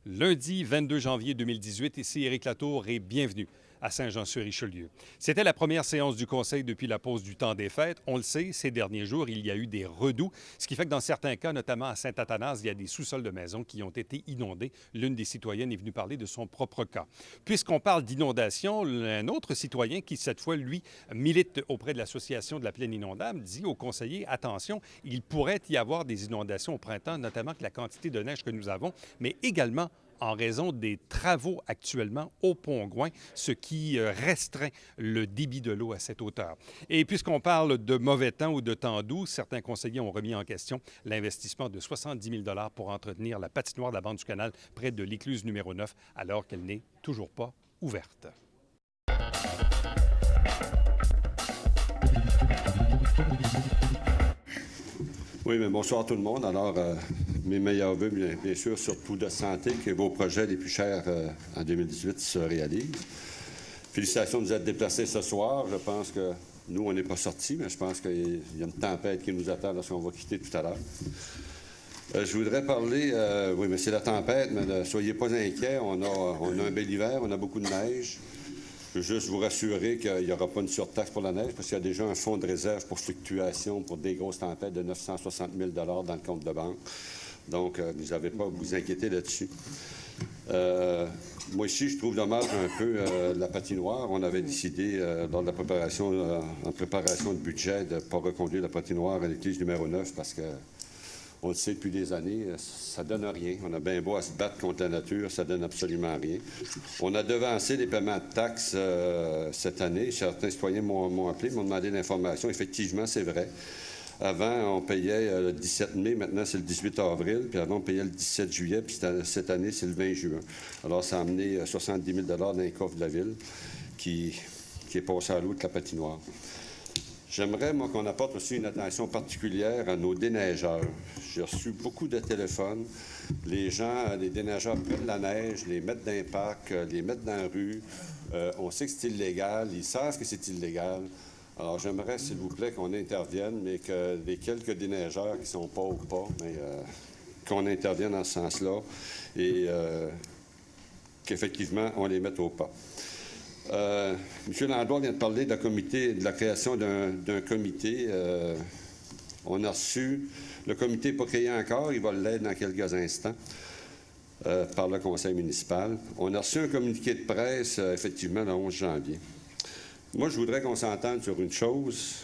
Lundi 22 janvier 2018, ici Éric Latour et bienvenue à Saint-Jean-sur-Richelieu. C'était la première séance du Conseil depuis la pause du temps des fêtes. On le sait, ces derniers jours, il y a eu des redoux, ce qui fait que dans certains cas, notamment à Saint-Athanas, il y a des sous-sols de maisons qui ont été inondés. L'une des citoyennes est venue parler de son propre cas. Puisqu'on parle d'inondation, un autre citoyen qui, cette fois, lui, milite auprès de l'Association de la plaine inondable, dit aux conseillers, attention, il pourrait y avoir des inondations au printemps, notamment avec la quantité de neige que nous avons, mais également en raison des travaux actuellement au Pont-Gouin, ce qui restreint le débit de l'eau à cette hauteur. Et puisqu'on parle de mauvais temps ou de temps doux, certains conseillers ont remis en question l'investissement de 70 000 $ pour entretenir la patinoire de la bande du canal près de l'écluse numéro 9, alors qu'elle n'est toujours pas ouverte. Oui, mais bonsoir tout le monde. Alors, mes meilleurs vœux, bien sûr, surtout de santé, que vos projets les plus chers en 2018 se réalisent. Félicitations de vous être déplacés ce soir. Je pense que nous, on n'est pas sortis, mais je pense qu'il y a une tempête qui nous attend lorsqu'on va quitter tout à l'heure. Je voudrais parler, oui, mais c'est la tempête, mais ne soyez pas inquiets. On a un bel hiver, on a beaucoup de neige. Je veux juste vous rassurer qu'il n'y aura pas une surtaxe pour la neige, parce qu'il y a déjà un fonds de réserve pour fluctuation pour des grosses tempêtes de 960 000 $ dans le compte de banque. Donc, vous n'avez pas à vous inquiéter là-dessus. Moi, ici, je trouve dommage un peu la patinoire. On avait décidé, lors de la préparation, en préparation de budget, de ne pas reconduire la patinoire à l'église numéro 9, parce que on le sait depuis des années, ça donne rien. On a bien beau à se battre contre la nature, ça donne absolument rien. On a devancé les paiements de taxes cette année. Certains citoyens m'ont appelé, m'ont demandé l'information. Effectivement, c'est vrai. Avant, on payait le 17 mai, maintenant c'est le 18 avril, puis avant, on payait le 17 juillet, puis cette année, c'est le 20 juin. Alors, ça a amené 70 000 $ dans les coffres de la ville qui est passé à l'eau de la patinoire. J'aimerais, moi, qu'on apporte aussi une attention particulière à nos déneigeurs. J'ai reçu beaucoup de téléphones. Les gens, les déneigeurs prennent la neige, les mettent dans les parcs, les mettent dans la rue. On sait que c'est illégal, ils savent que c'est illégal. Alors, j'aimerais, s'il vous plaît, qu'on intervienne, mais que les quelques déneigeurs qui sont pas ou pas, mais qu'on intervienne dans ce sens-là et qu'effectivement, on les mette au pas. M. Landry vient de parler de la création d'un comité. On a reçu, le comité n'est pas créé encore, il va l'être dans quelques instants par le conseil municipal. On a reçu un communiqué de presse, effectivement, le 11 janvier. Moi, je voudrais qu'on s'entende sur une chose,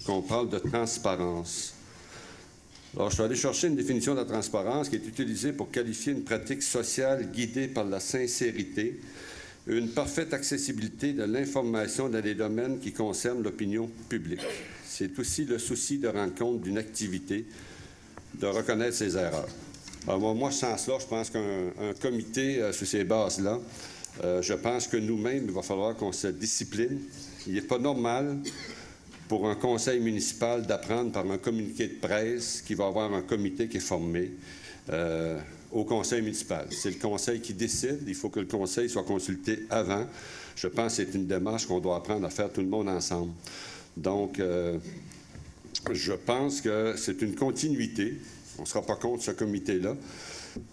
qu'on parle de transparence. Alors, je suis allé chercher une définition de la transparence qui est utilisée pour qualifier une pratique sociale guidée par la sincérité, une parfaite accessibilité de l'information dans les domaines qui concernent l'opinion publique. C'est aussi le souci de rendre compte d'une activité, de reconnaître ses erreurs. Alors, moi, ce sens-là, je pense qu'un comité sur ces bases-là, je pense que nous-mêmes, il va falloir qu'on se discipline. Il n'est pas normal pour un conseil municipal d'apprendre par un communiqué de presse qu'il va y avoir un comité qui est formé au conseil municipal. C'est le conseil qui décide. Il faut que le conseil soit consulté avant. Je pense que c'est une démarche qu'on doit apprendre à faire tout le monde ensemble. Donc, je pense que c'est une continuité. On ne sera pas contre ce comité-là.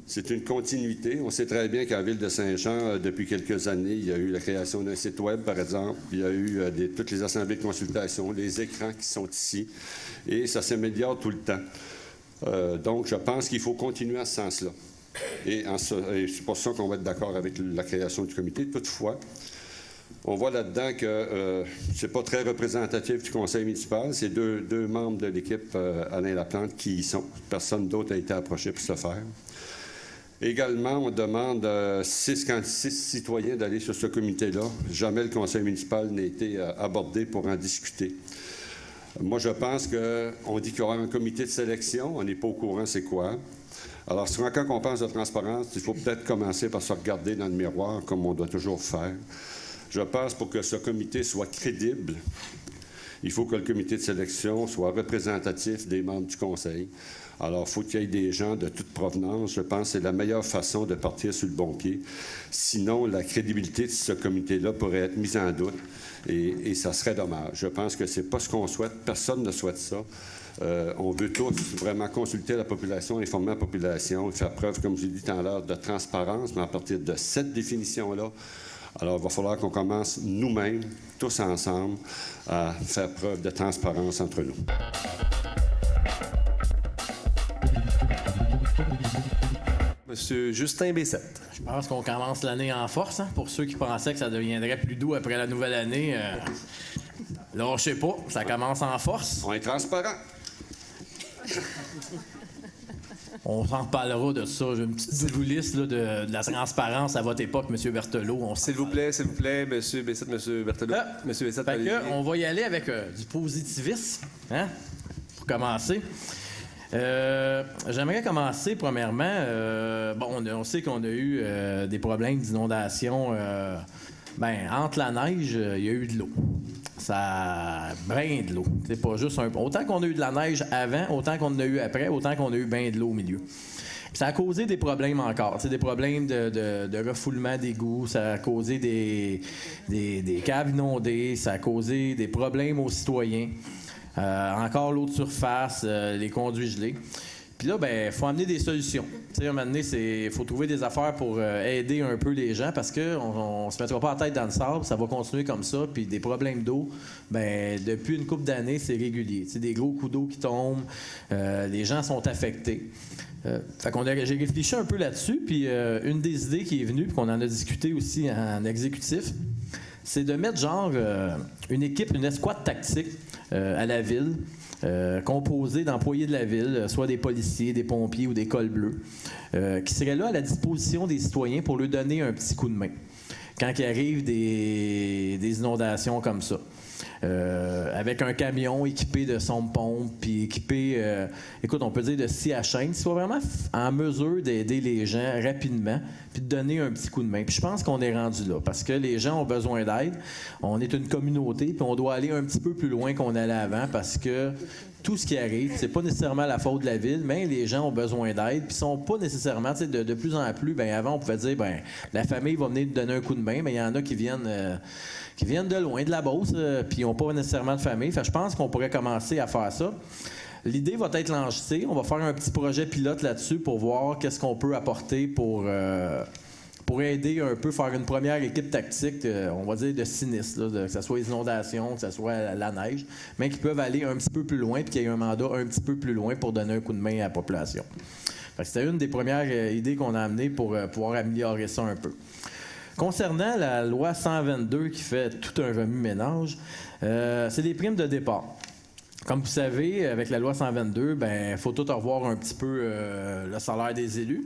C'est une continuité. On sait très bien qu'à la Ville de Saint-Jean, depuis quelques années, il y a eu la création d'un site Web, par exemple. Il y a eu toutes les assemblées de consultation, les écrans qui sont ici. Et ça s'améliore tout le temps. Donc, je pense qu'il faut continuer en ce sens-là. Et c'est pour ça qu'on va être d'accord avec la création du comité. Toutefois, on voit là-dedans que c'est pas très représentatif du conseil municipal. C'est deux membres de l'équipe, Alain Laplante, qui y sont. Personne d'autre a été approché pour ce faire. Également, on demande 6 citoyens d'aller sur ce comité-là. Jamais le conseil municipal n'a été abordé pour en discuter. Moi, je pense qu'on dit qu'il y aura un comité de sélection. On n'est pas au courant c'est quoi. Alors, quand on pense de transparence, il faut peut-être commencer par se regarder dans le miroir, comme on doit toujours faire. Je pense pour que ce comité soit crédible, il faut que le comité de sélection soit représentatif des membres du conseil. Alors, il faut qu'il y ait des gens de toute provenance. Je pense que c'est la meilleure façon de partir sur le bon pied. Sinon, la crédibilité de ce comité-là pourrait être mise en doute et ça serait dommage. Je pense que c'est pas ce qu'on souhaite. Personne ne souhaite ça. On veut tous vraiment consulter la population, informer la population, faire preuve, comme j'ai dit tout à l'heure, de transparence, mais à partir de cette définition-là, alors il va falloir qu'on commence nous-mêmes, tous ensemble, à faire preuve de transparence entre nous. Monsieur Justin Bessette. Je pense qu'on commence l'année en force. Hein? Pour ceux qui pensaient que ça deviendrait plus doux après la nouvelle année, là, je sais pas, ça commence en force. On est transparent. On s'en reparlera de ça. J'ai une petite to-do list là, de la transparence à votre époque, M. Berthelot. S'il vous plaît, Monsieur Bessette, Monsieur Berthelot. Monsieur Bessette, Fait allez-y. que, on va y aller avec du positivisme, hein? Pour commencer. J'aimerais commencer premièrement. On sait qu'on a eu des problèmes d'inondation. Entre la neige, il y a eu de l'eau. Ça brin de l'eau. C'est pas juste un. Autant qu'on a eu de la neige avant, autant qu'on en a eu après, autant qu'on a eu bien de l'eau au milieu. Puis ça a causé des problèmes encore. Des problèmes de refoulement d'égouts, ça a causé des caves inondées, ça a causé des problèmes aux citoyens. Encore l'eau de surface, les conduits gelés. Puis là, il faut amener des solutions. À un moment donné, il faut trouver des affaires pour aider un peu les gens parce qu'on ne se mettra pas la tête dans le sable, ça va continuer comme ça. Puis des problèmes d'eau, depuis une couple d'années, c'est régulier. Des gros coups d'eau qui tombent, les gens sont affectés. J'ai réfléchi un peu là-dessus, puis une des idées qui est venue, puis qu'on en a discuté aussi en exécutif, c'est de mettre une équipe, une escouade tactique à la ville, composée d'employés de la ville, soit des policiers, des pompiers ou des cols bleus, qui seraient là à la disposition des citoyens pour leur donner un petit coup de main quand il arrive des inondations comme ça. Avec un camion équipé de sonde-pompe, puis équipé, on peut dire de scie à chaîne, qui soit vraiment en mesure d'aider les gens rapidement, puis de donner un petit coup de main. Puis je pense qu'on est rendu là, parce que les gens ont besoin d'aide. On est une communauté, puis on doit aller un petit peu plus loin qu'on allait avant, parce que tout ce qui arrive, c'est pas nécessairement la faute de la ville, mais les gens ont besoin d'aide, puis sont pas nécessairement, de plus en plus, avant on pouvait dire, la famille va venir nous donner un coup de main, mais il y en a qui viennent de loin, de la Beauce, puis ils n'ont pas nécessairement de famille. Fait que je pense qu'on pourrait commencer à faire ça. L'idée va être lancée. On va faire un petit projet pilote là-dessus pour voir qu'est-ce qu'on peut apporter pour aider un peu, faire une première équipe tactique, on va dire de sinistre, là, que ce soit les inondations, que ce soit la neige, mais qui peuvent aller un petit peu plus loin puis qu'il y ait un mandat un petit peu plus loin pour donner un coup de main à la population. Fait que c'était une des premières idées qu'on a amenées pour pouvoir améliorer ça un peu. Concernant la loi 122 qui fait tout un remue-ménage, c'est des primes de départ. Comme vous savez, avec la loi 122, il faut tout revoir un petit peu le salaire des élus.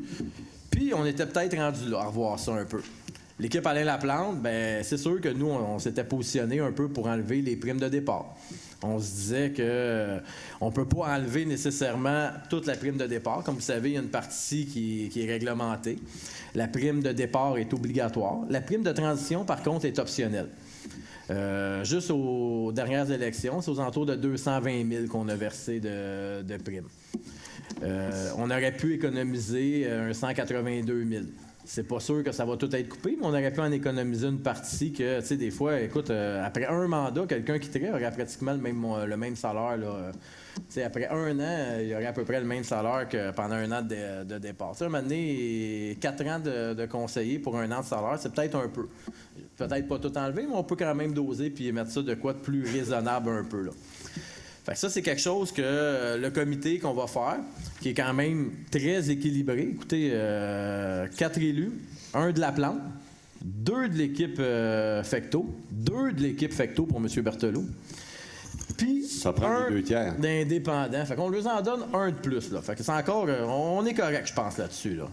Puis, on était peut-être rendu là à revoir ça un peu. L'équipe Alain Laplante, c'est sûr que nous, on s'était positionné un peu pour enlever les primes de départ. On se disait qu'on ne peut pas enlever nécessairement toute la prime de départ. Comme vous savez, il y a une partie qui est réglementée. La prime de départ est obligatoire. La prime de transition, par contre, est optionnelle. Juste aux dernières élections, c'est aux alentours de 220 000 qu'on a versé de primes. On aurait pu économiser un 182 000. C'est pas sûr que ça va tout être coupé, mais on aurait pu en économiser une partie que, tu sais, des fois, écoute, après un mandat, quelqu'un qui quitterait aurait pratiquement le même salaire, là. Tu sais, après un an, il y aurait à peu près le même salaire que pendant un an de départ. Tu sais, un moment donné, 4 ans de conseiller pour un an de salaire, c'est peut-être un peu. Peut-être pas tout enlever, mais on peut quand même doser puis mettre ça de quoi de plus raisonnable un peu, là. Fait que ça, c'est quelque chose que le comité qu'on va faire, qui est quand même très équilibré. Écoutez, 4 élus, 1 de la plante, 2 de l'équipe Fecto, 2 de l'équipe Fecto pour M. Berthelot, puis ça prend les 2 tiers d'indépendants. Fait qu'on leur en donne un de plus, là. Fait que c'est encore... on est correct, je pense, là-dessus, là.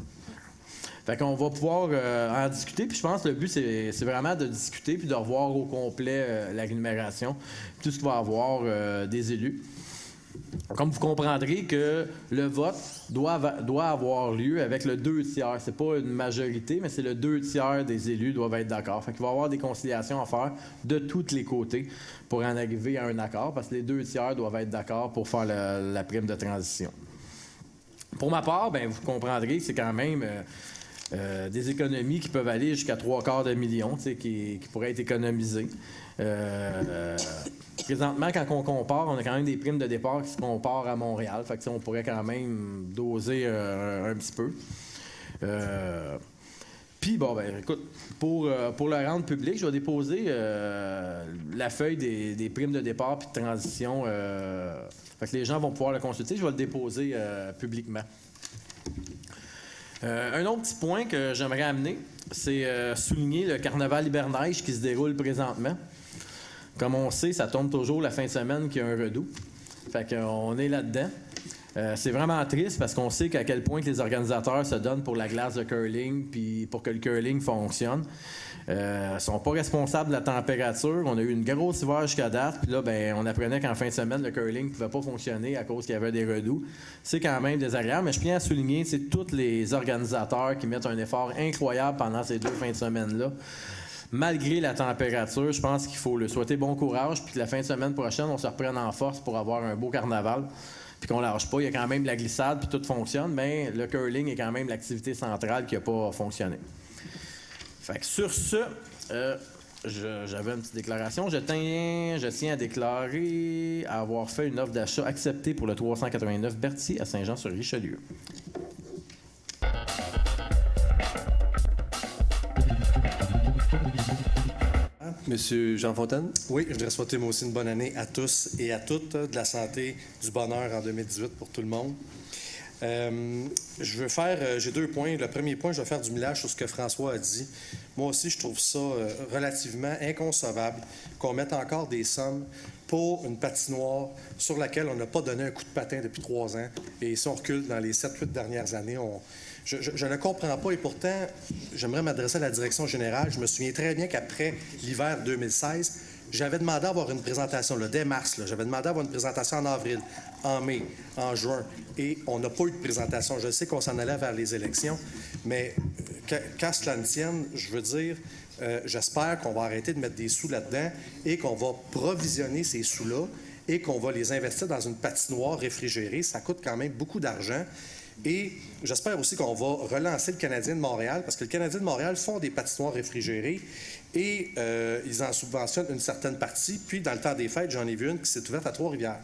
Fait qu'on va pouvoir en discuter. Puis je pense que le but, c'est vraiment de discuter puis de revoir au complet la rémunération, tout ce qu'il va y avoir des élus. Comme vous comprendrez que le vote doit avoir lieu avec le 2 tiers. C'est pas une majorité, mais c'est le 2 tiers des élus doivent être d'accord. Fait qu'il va y avoir des conciliations à faire de tous les côtés pour en arriver à un accord, parce que les 2 tiers doivent être d'accord pour faire la prime de transition. Pour ma part, vous comprendrez, c'est quand même... Des économies qui peuvent aller jusqu'à 750 000 qui pourraient être économisées. Présentement, quand on compare, on a quand même des primes de départ qui se comparent à Montréal. Fait que, on pourrait quand même doser un petit peu. Puis, bon, ben, écoute, pour le rendre public, je vais déposer la feuille des primes de départ puis de transition. Fait que les gens vont pouvoir le consulter. Je vais le déposer publiquement. Un autre petit point que j'aimerais amener, c'est souligner le carnaval hiberneige qui se déroule présentement. Comme on sait, ça tombe toujours la fin de semaine qu'il y a un redout. Fait qu'on est là-dedans. C'est vraiment triste parce qu'on sait qu'à quel point que les organisateurs se donnent pour la glace de curling puis pour que le curling fonctionne. Ils sont pas responsables de la température. On a eu une grosse hiver jusqu'à date. Puis là, ben, on apprenait qu'en fin de semaine, le curling ne pouvait pas fonctionner à cause qu'il y avait des redouts. C'est quand même désagréable, mais je tiens à souligner, c'est tous les organisateurs qui mettent un effort incroyable pendant ces 2 fins de semaine-là. Malgré la température, je pense qu'il faut le souhaiter bon courage, puis que la fin de semaine prochaine, on se reprenne en force pour avoir un beau carnaval, puis qu'on lâche pas. Il y a quand même la glissade, puis tout fonctionne, mais le curling est quand même l'activité centrale qui n'a pas fonctionné. Fait que sur ce, j'avais une petite déclaration. Je tiens à déclarer avoir fait une offre d'achat acceptée pour le 389 Berthier à Saint-Jean-sur-Richelieu. Monsieur Jean Fontaine? Oui, je voudrais souhaiter moi aussi une bonne année à tous et à toutes, de la santé, du bonheur en 2018 pour tout le monde. J'ai 2 points. Le premier point, je vais faire du millage sur ce que François a dit. Moi aussi, je trouve ça relativement inconcevable qu'on mette encore des sommes pour une patinoire sur laquelle on n'a pas donné un coup de patin depuis 3 ans. Et si on recule dans les 7-8 dernières années, je ne comprends pas. Et pourtant, j'aimerais m'adresser à la direction générale. Je me souviens très bien qu'après l'hiver 2016, j'avais demandé à avoir une présentation, là, dès mars. J'avais demandé à avoir une présentation en avril, en mai, en juin. Et on n'a pas eu de présentation. Je sais qu'on s'en allait vers les élections, mais qu'à cela ne tienne, je veux dire, j'espère qu'on va arrêter de mettre des sous là-dedans et qu'on va provisionner ces sous-là et qu'on va les investir dans une patinoire réfrigérée. Ça coûte quand même beaucoup d'argent. Et j'espère aussi qu'on va relancer le Canadien de Montréal, parce que le Canadien de Montréal font des patinoires réfrigérées et ils en subventionnent une certaine partie. Puis, dans le temps des fêtes, j'en ai vu une qui s'est ouverte à Trois-Rivières.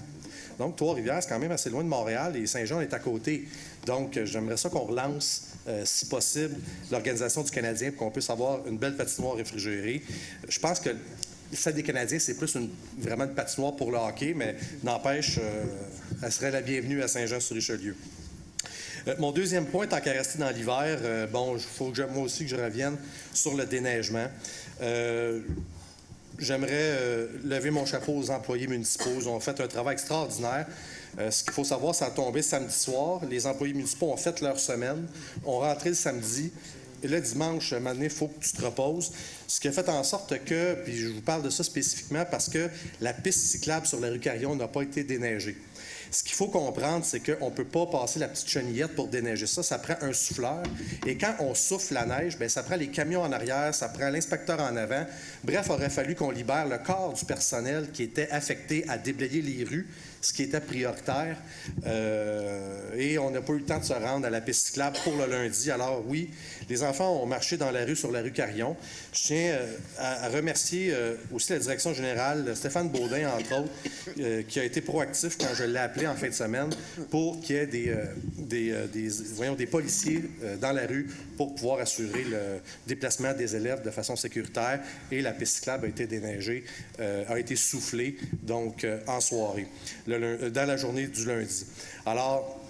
Donc, Trois-Rivières, c'est quand même assez loin de Montréal et Saint-Jean est à côté. Donc, j'aimerais ça qu'on relance, si possible, l'organisation du Canadien pour qu'on puisse avoir une belle patinoire réfrigérée. Je pense que celle des Canadiens, c'est plus vraiment une patinoire pour le hockey, mais n'empêche, elle serait la bienvenue à Saint-Jean-sur-Richelieu. Mon deuxième point, tant qu'à rester dans l'hiver, il faut moi aussi que je revienne sur le déneigement. J'aimerais lever mon chapeau aux employés municipaux. Ils ont fait un travail extraordinaire. Ce qu'il faut savoir, ça a tombé samedi soir. Les employés municipaux ont fait leur semaine, ont rentré le samedi. Et le dimanche, à un moment donné, il faut que tu te reposes. Ce qui a fait en sorte que, puis je vous parle de ça spécifiquement parce que la piste cyclable sur la rue Carillon n'a pas été déneigée. Ce qu'il faut comprendre, c'est qu'on ne peut pas passer la petite chenillette pour déneiger ça. Ça prend un souffleur. Et quand on souffle la neige, bien, ça prend les camions en arrière, ça prend l'inspecteur en avant. Bref, il aurait fallu qu'on libère le corps du personnel qui était affecté à déblayer les rues, ce qui était prioritaire. Et on n'a pas eu le temps de se rendre à la piste cyclable pour le lundi. Alors oui, les enfants ont marché dans la rue sur la rue Carillon. Je tiens à remercier aussi la direction générale, Stéphane Baudin, entre autres, qui a été proactif quand je l'ai appelé en fin de semaine pour qu'il y ait des policiers dans la rue pour pouvoir assurer le déplacement des élèves de façon sécuritaire. Et la piste cyclable a été déneigée, a été soufflée, donc en soirée, dans la journée du lundi. Alors,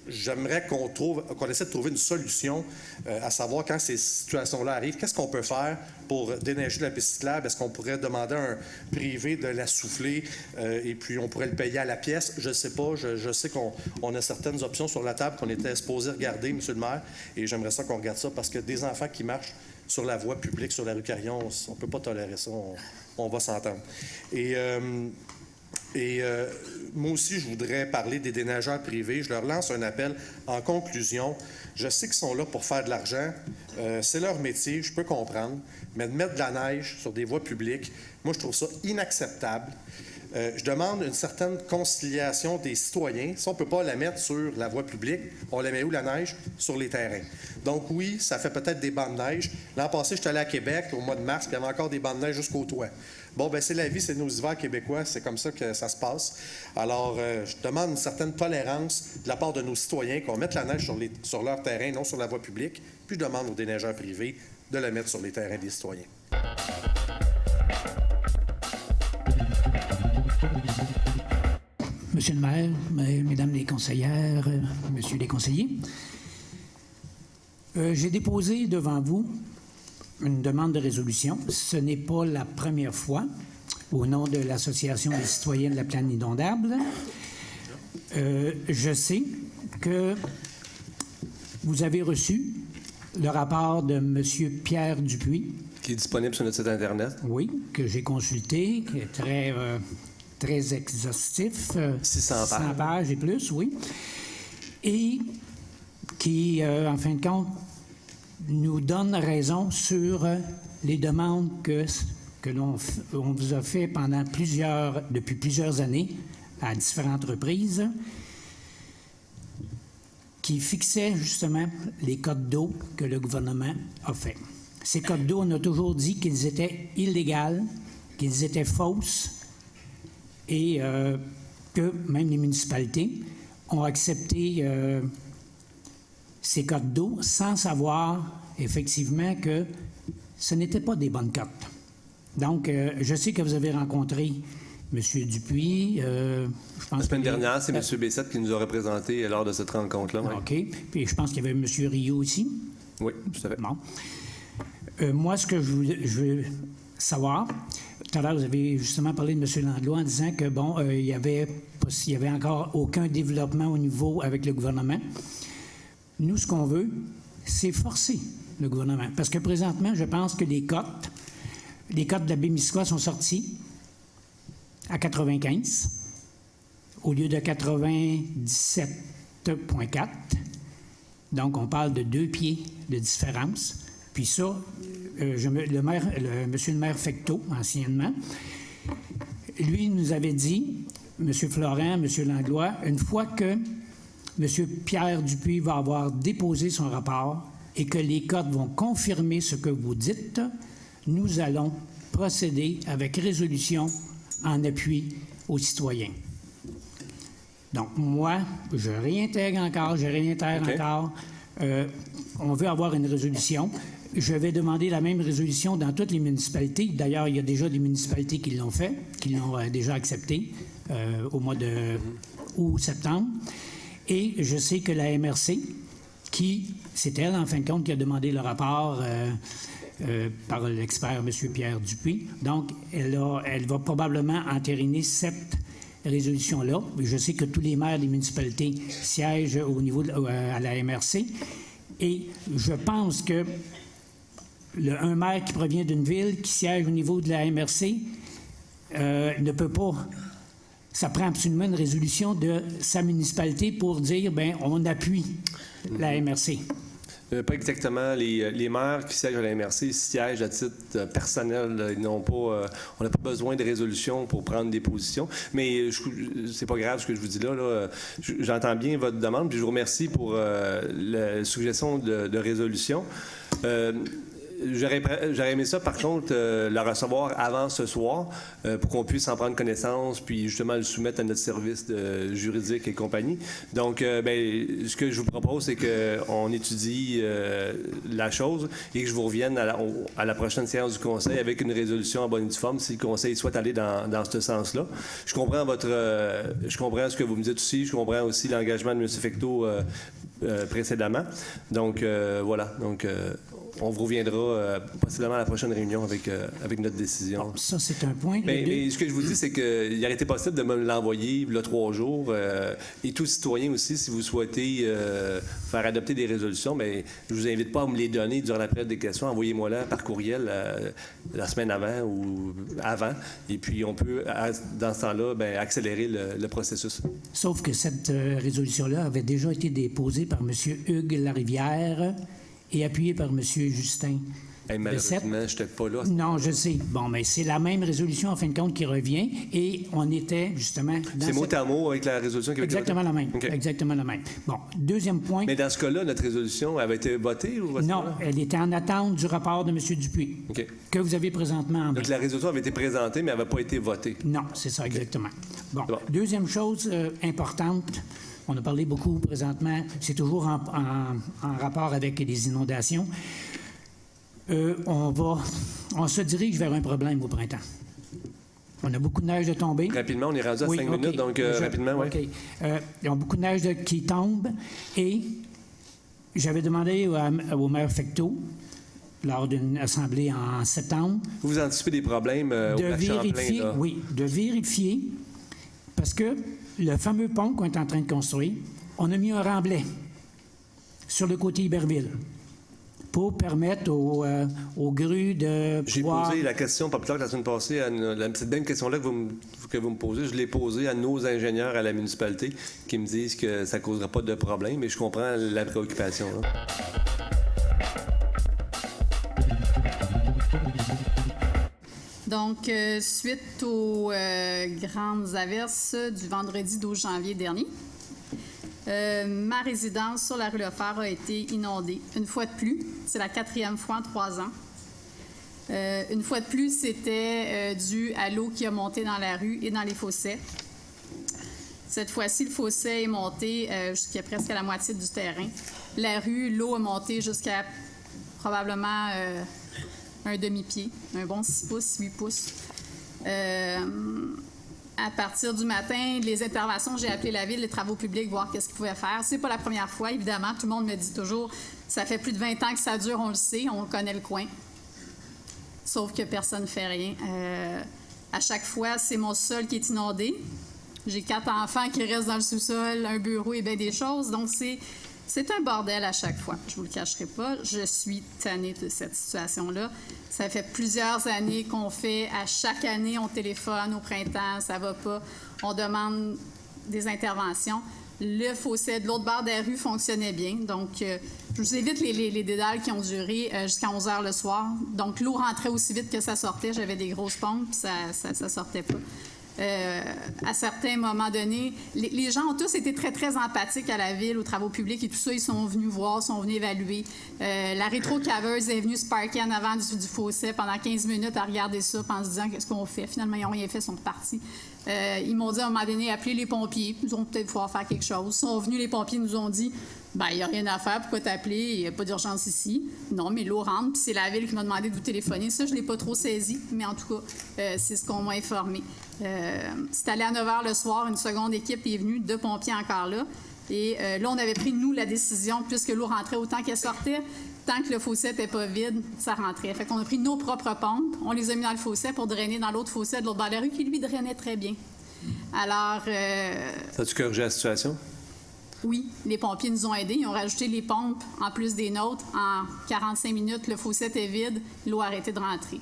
j'aimerais qu'on essaie de trouver une solution, à savoir quand ces situations-là arrivent, qu'est-ce qu'on peut faire pour déneiger la piste cyclable? Est-ce qu'on pourrait demander à un privé de la souffler et puis on pourrait le payer à la pièce? Je ne sais pas. Je sais qu'on a certaines options sur la table qu'on était supposé regarder, M. le maire, et j'aimerais ça qu'on regarde ça parce que des enfants qui marchent sur la voie publique, sur la rue Carillon, on ne peut pas tolérer ça. On va s'entendre. Et moi aussi, je voudrais parler des déneigeurs privés. Je leur lance un appel en conclusion. Je sais qu'ils sont là pour faire de l'argent. C'est leur métier, je peux comprendre. Mais de mettre de la neige sur des voies publiques, moi, je trouve ça inacceptable. Je demande une certaine conciliation des citoyens. Si on ne peut pas la mettre sur la voie publique, on la met où, la neige? Sur les terrains. Donc oui, ça fait peut-être des bancs de neige. L'an passé, j'étais allé à Québec au mois de mars, puis il y avait encore des bancs de neige jusqu'au toit. Bon, ben c'est la vie, c'est nos hivers québécois, c'est comme ça que ça se passe. Alors, je demande une certaine tolérance de la part de nos citoyens qu'on mette la neige sur leur terrain, non sur la voie publique. Puis je demande aux déneigeurs privés de la mettre sur les terrains des citoyens. Monsieur le maire, mesdames les conseillères, messieurs les conseillers, j'ai déposé devant vous une demande de résolution. Ce n'est pas la première fois, au nom de l'Association des citoyens de la plaine inondable. Je sais que vous avez reçu le rapport de M. Pierre Dupuis. Qui est disponible sur notre site Internet. Oui, que j'ai consulté, qui est très exhaustif. 600 pages. 100 pages et plus, oui. Et qui, en fin de compte, nous donne raison sur les demandes que on vous a fait depuis plusieurs années, à différentes reprises, qui fixaient justement les codes d'eau que le gouvernement a fait. Ces codes d'eau, on a toujours dit qu'ils étaient illégaux, qu'ils étaient fausses, et que même les municipalités ont accepté ces cotes d'eau sans savoir effectivement que ce n'étaient pas des bonnes cotes. Donc, je sais que vous avez rencontré M. Dupuis. Je pense La semaine dernière, c'est M. Bessette qui nous a représentés lors de cette rencontre-là. Oui. OK. Puis je pense qu'il y avait M. Rio aussi. Oui, tout à fait. Bon. Moi, ce que je veux savoir, tout à l'heure, vous avez justement parlé de M. Landlois en disant que, bon, il y avait encore aucun développement au niveau avec le gouvernement. Nous, ce qu'on veut, c'est forcer le gouvernement. Parce que présentement, je pense que les cotes de la Baie-Missisquoi sont sorties à 95 au lieu de 97,4. Donc, on parle de 2 pieds de différence. Puis ça, monsieur le maire Fecteau, anciennement, lui nous avait dit, M. Florent, M. Langlois, une fois que M. Pierre Dupuis va avoir déposé son rapport et que les cotes vont confirmer ce que vous dites, nous allons procéder avec résolution en appui aux citoyens. Donc, moi, je réintègre encore. On veut avoir une résolution. Je vais demander la même résolution dans toutes les municipalités. D'ailleurs, il y a déjà des municipalités qui l'ont fait, qui l'ont déjà accepté au mois de août-septembre. Et je sais que la MRC, c'est elle, en fin de compte, qui a demandé le rapport par l'expert M. Pierre Dupuis. Donc, elle va probablement entériner cette résolution-là. Je sais que tous les maires des municipalités siègent au niveau à la MRC. Et je pense que un maire qui provient d'une ville, qui siège au niveau de la MRC, ne peut pas. Ça prend absolument une résolution de sa municipalité pour dire, bien, on appuie la MRC. Pas exactement. Les maires qui siègent à la MRC siègent à titre personnel. Ils n'ont pas, on n'a pas besoin de résolution pour prendre des positions. Mais c'est pas grave ce que je vous dis là. J'entends bien votre demande, puis je vous remercie pour la suggestion de résolution. J'aurais aimé ça, par contre, la recevoir avant ce soir pour qu'on puisse en prendre connaissance puis justement le soumettre à notre service juridique et compagnie. Donc, ce que je vous propose, c'est qu'on étudie la chose et que je vous revienne à la prochaine séance du Conseil avec une résolution en bonne et due forme si le Conseil souhaite aller dans ce sens-là. Je comprends je comprends ce que vous me dites aussi. Je comprends aussi l'engagement de M. Fecteau précédemment. Donc, voilà. Donc, on vous reviendra possiblement à la prochaine réunion avec notre décision. Bon, ça, c'est un point. Mais ce que je vous dis, c'est qu'il aurait été possible de me l'envoyer il y a 3 jours. Et tous citoyens aussi, si vous souhaitez faire adopter des résolutions, mais je ne vous invite pas à me les donner durant la période des questions. Envoyez-moi-la par courriel la semaine avant ou avant. Et puis, on peut, dans ce temps-là, accélérer le processus. Sauf que cette résolution-là avait déjà été déposée par M. Hugues Larivière et appuyé par M. Justin Hey, malheureusement, je n'étais pas là. Non, je sais. Bon, mais c'est la même résolution, en fin de compte, qui revient. Et on était, justement... C'est mot à mot avec la résolution qui avait été Exactement votée? la même. OK. Exactement la même. Bon, deuxième point. Mais dans ce cas-là, notre résolution avait été votée ou Non, elle était en attente du rapport de M. Dupuis, OK. que vous avez présentement en main. Donc la résolution avait été présentée, mais elle n'avait pas été votée. Non, c'est ça, exactement. Bon, Bon. deuxième chose importante, on a parlé beaucoup présentement, c'est toujours en rapport avec les inondations. On se dirige vers un problème au printemps. On a beaucoup de neige de tomber. Rapidement, on est rendu à 5 OK. minutes, donc rapidement, oui. OK. Il y a beaucoup de neige qui tombe et j'avais demandé au maire Fecteau, lors d'une assemblée en septembre, Vous anticipez des problèmes au de lac Champlain, vérifier, là? oui, de vérifier, parce que le fameux pont qu'on est en train de construire, on a mis un remblai sur le côté Iberville pour permettre aux grues de J'ai pouvoir... posé la question, pas plus tard que la semaine passée, cette même question-là que vous me posez, je l'ai posée à nos ingénieurs à la municipalité qui me disent que ça ne causera pas de problème, et je comprends la préoccupation. Là. Donc, suite aux grandes averses du vendredi 12 janvier dernier, ma résidence sur la rue Lefebvre a été inondée. Une fois de plus, c'est la 4e fois en 3 ans. Une fois de plus, c'était dû à l'eau qui a monté dans la rue et dans les fossés. Cette fois-ci, le fossé est monté jusqu'à presque à la moitié du terrain. La rue, l'eau a monté jusqu'à probablement un demi-pied, un bon 6 pouces, 8 pouces. À partir du matin, les interventions, j'ai appelé la ville, les travaux publics, voir qu'est-ce qu'ils pouvaient faire. C'est pas la première fois, évidemment. Tout le monde me dit toujours, ça fait plus de 20 ans que ça dure, on le sait, on connaît le coin. Sauf que personne ne fait rien. À chaque fois, c'est mon sol qui est inondé. J'ai 4 enfants qui restent dans le sous-sol, un bureau et bien des choses. Donc, c'est un bordel à chaque fois. Je vous le cacherai pas. Je suis tannée de cette situation-là. Ça fait plusieurs années qu'on fait. À chaque année, on téléphone au printemps, ça va pas. On demande des interventions. Le fossé de l'autre bord de la rue fonctionnait bien. Donc, je vous évite les dédales qui ont duré jusqu'à 11 heures le soir. Donc, l'eau rentrait aussi vite que ça sortait. J'avais des grosses pompes, puis ça sortait pas. À certains moments donnés, les gens ont tous été très, très empathiques à la ville, aux travaux publics et tout ça. Ils sont venus voir, sont venus évaluer. La rétrocaveuse est venue se parquer en avant du fossé pendant 15 minutes à regarder ça en se disant qu'est-ce qu'on fait. Finalement, ils n'ont rien fait, ils sont repartis. Ils m'ont dit à un moment donné, appelez les pompiers. Ils vont peut-être pouvoir faire quelque chose. Ils sont venus, les pompiers nous ont dit, ben il n'y a rien à faire, pourquoi t'appeler? Il n'y a pas d'urgence ici. Non, mais l'eau rentre, puis c'est la ville qui m'a demandé de vous téléphoner. Ça, je ne l'ai pas trop saisi, mais en tout cas, c'est ce qu'on m'a informé. C'est allé à 9 h le soir, une seconde équipe est venue, 2 pompiers encore là. Et là, on avait pris, nous, la décision, puisque l'eau rentrait autant qu'elle sortait, tant que le fossé n'était pas vide, ça rentrait. Fait qu'on a pris nos propres pompes, on les a mis dans le fossé pour drainer dans l'autre fossé de l'autre bord de la rue, qui, lui, drainait très bien. Alors... Ça a-tu corrigé la situation? Oui, les pompiers nous ont aidés. Ils ont rajouté les pompes en plus des nôtres. En 45 minutes, le fossé était vide, l'eau a arrêté de rentrer.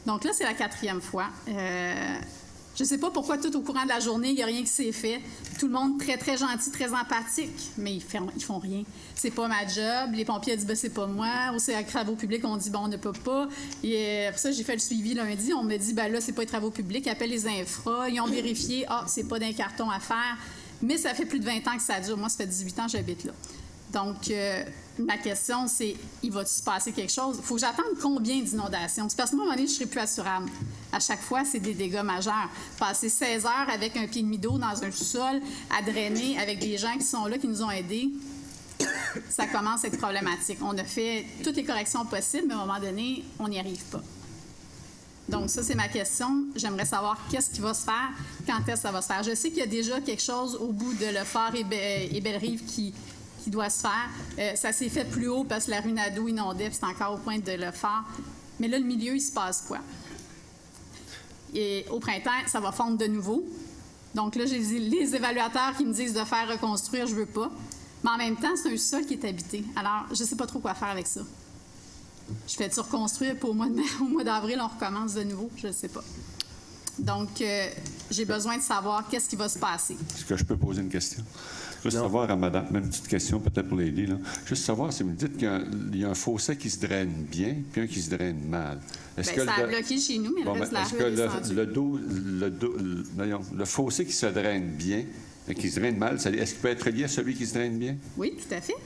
Donc là, c'est la 4e fois. Je ne sais pas pourquoi tout au courant de la journée, il n'y a rien qui s'est fait. Tout le monde très, très gentil, très empathique, mais ils font rien. C'est pas ma job. Les pompiers ont dit, ben, c'est pas moi. Au CA Travaux publics, on dit, bon, on ne peut pas. Et pour ça, j'ai fait le suivi lundi. On me dit, ben là, c'est pas les travaux publics. Appelle les infras. Ils ont vérifié, c'est pas d'un carton à faire. Mais ça fait plus de 20 ans que ça dure. Moi, ça fait 18 ans que j'habite là. Donc, ma question, c'est, il va-tu se passer quelque chose? Il faut que j'attende combien d'inondations? Parce qu'à un moment donné, je ne serai plus assurable. À chaque fois, c'est des dégâts majeurs. Passer 16 heures avec un pied et demi d'eau dans un sous-sol, à drainer avec des gens qui sont là, qui nous ont aidés, ça commence à être problématique. On a fait toutes les corrections possibles, mais à un moment donné, on n'y arrive pas. Donc, ça, c'est ma question. J'aimerais savoir qu'est-ce qui va se faire, quand est-ce que ça va se faire. Je sais qu'il y a déjà quelque chose au bout de Lefebvre et Belle-Rive qui doit se faire. Ça s'est fait plus haut parce que la rue Nadeau inondait, puis c'est encore au point de Lefebvre. Mais là, le milieu, il se passe quoi? Et au printemps, ça va fondre de nouveau. Donc là, j'ai les évaluateurs qui me disent de faire reconstruire, je veux pas. Mais en même temps, c'est un sol qui est habité. Alors, je sais pas trop quoi faire avec ça. Je fais-tu reconstruire pour au mois d'avril, on recommence de nouveau? Je ne sais pas. Donc, j'ai besoin de savoir qu'est-ce qui va se passer. Est-ce que je peux poser une question? Juste savoir à madame, même une petite question peut-être pour Lady, là. Juste savoir si vous me dites qu'il y a un fossé qui se draine bien puis un qui se draine mal. Bien, ça a bloqué chez nous, mais le reste de la rue est descendu. Le fossé qui se draine bien et qui se draine mal, est-ce qu'il peut être lié à celui qui se draine bien? Oui, tout à fait.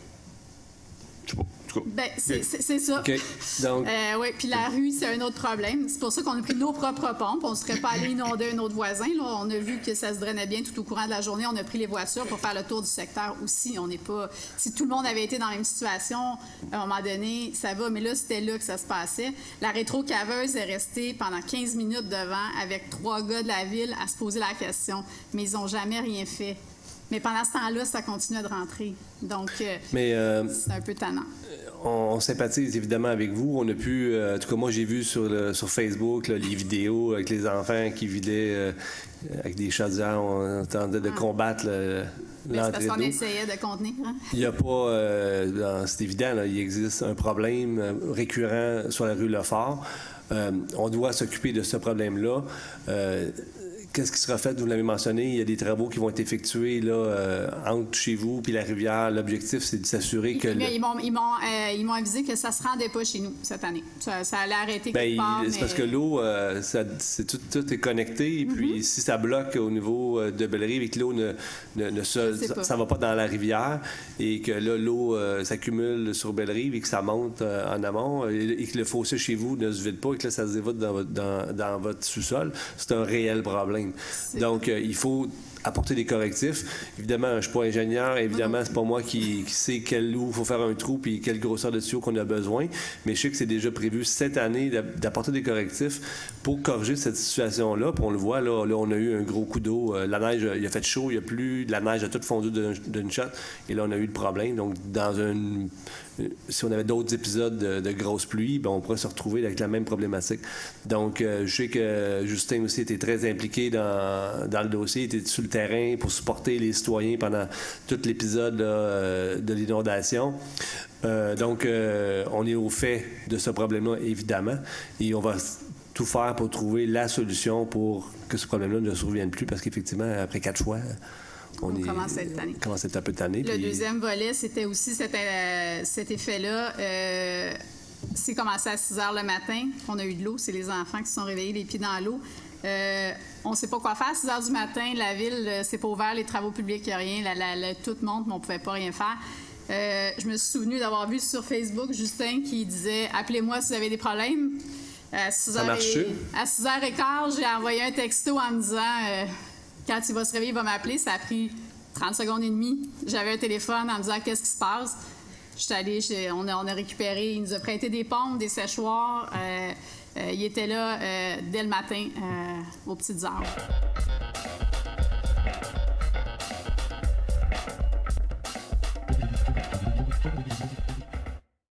Je sais pas. En tout cas. Ben, c'est ça. OK. Donc, Oui, puis la rue, c'est un autre problème. C'est pour ça qu'on a pris nos propres pompes. On ne serait pas allé inonder un autre voisin. Là, on a vu que ça se drainait bien tout au courant de la journée. On a pris les voitures pour faire le tour du secteur aussi. On n'est pas... Si tout le monde avait été dans la même situation, à un moment donné, ça va. Mais là, c'était là que ça se passait. La rétro-caveuse est restée pendant 15 minutes devant avec 3 gars de la ville à se poser la question. Mais ils n'ont jamais rien fait. Mais pendant ce temps-là, ça continue de rentrer. Donc, mais c'est un peu tannant. on sympathise évidemment avec vous. On a pu, en tout cas moi j'ai vu sur Facebook là, les vidéos avec les enfants qui vidaient avec des chaudières, on tentait de combattre Mais c'est parce l'entrée qu'on d'eau. essayait de contenir. Hein? Il n'y a pas, c'est évident, là, il existe un problème récurrent sur la rue Lefort. On doit s'occuper de ce problème-là. Qu'est-ce qui sera fait? Vous l'avez mentionné, il y a des travaux qui vont être effectués là, entre chez vous puis la rivière. L'objectif, c'est de s'assurer que... Ils m'ont avisé que ça ne se rendait pas chez nous cette année. Ça allait arrêter Bien, quelque part. c'est parce que l'eau, tout est connecté. Et puis, si ça bloque au niveau de Bellerive et que l'eau ça va pas dans la rivière et que là, l'eau s'accumule sur Bellerive et que ça monte en amont et que le fossé chez vous ne se vide pas et que là, ça se dévote dans votre sous-sol, c'est un réel problème. Donc, il faut apporter des correctifs. Évidemment, je ne suis pas ingénieur. Évidemment, c'est pas moi qui sais où il faut faire un trou puis quelle grosseur de tuyau qu'on a besoin. Mais je sais que c'est déjà prévu cette année d'apporter des correctifs pour corriger cette situation-là. Puis on le voit, là, on a eu un gros coup d'eau. La neige, il a fait chaud, il n'y a plus... La neige a toute fondu d'une shot. Et là, on a eu le problème. Donc, si on avait d'autres épisodes de grosses pluies, ben on pourrait se retrouver avec la même problématique. Donc, je sais que Justin aussi était très impliqué dans le dossier, était sur le terrain pour supporter les citoyens pendant tout l'épisode de l'inondation. Donc, on est au fait de ce problème-là, évidemment, et on va tout faire pour trouver la solution pour que ce problème-là ne survienne plus, parce qu'effectivement, après 4 fois... On commence à être tanné. Commence à être un peu tanné. Le deuxième volet, c'était aussi cet effet-là. C'est commencé à 6 heures le matin. On a eu de l'eau. C'est les enfants qui se sont réveillés les pieds dans l'eau. On ne sait pas quoi faire. À 6 heures du matin, la ville, c'est pas ouvert, les travaux publics, il n'y a rien. Tout monte, mais on ne pouvait pas rien faire. Je me suis souvenu d'avoir vu sur Facebook Justin qui disait « Appelez-moi si vous avez des problèmes ». À 6h15, j'ai envoyé un texto en me disant... Quand il va se réveiller, il va m'appeler. Ça a pris 30 secondes et demie. J'avais un téléphone en me disant qu'est-ce qui se passe. J'étais allée, on a récupéré, il nous a prêté des pompes, des séchoirs. Il était là dès le matin, aux petites heures.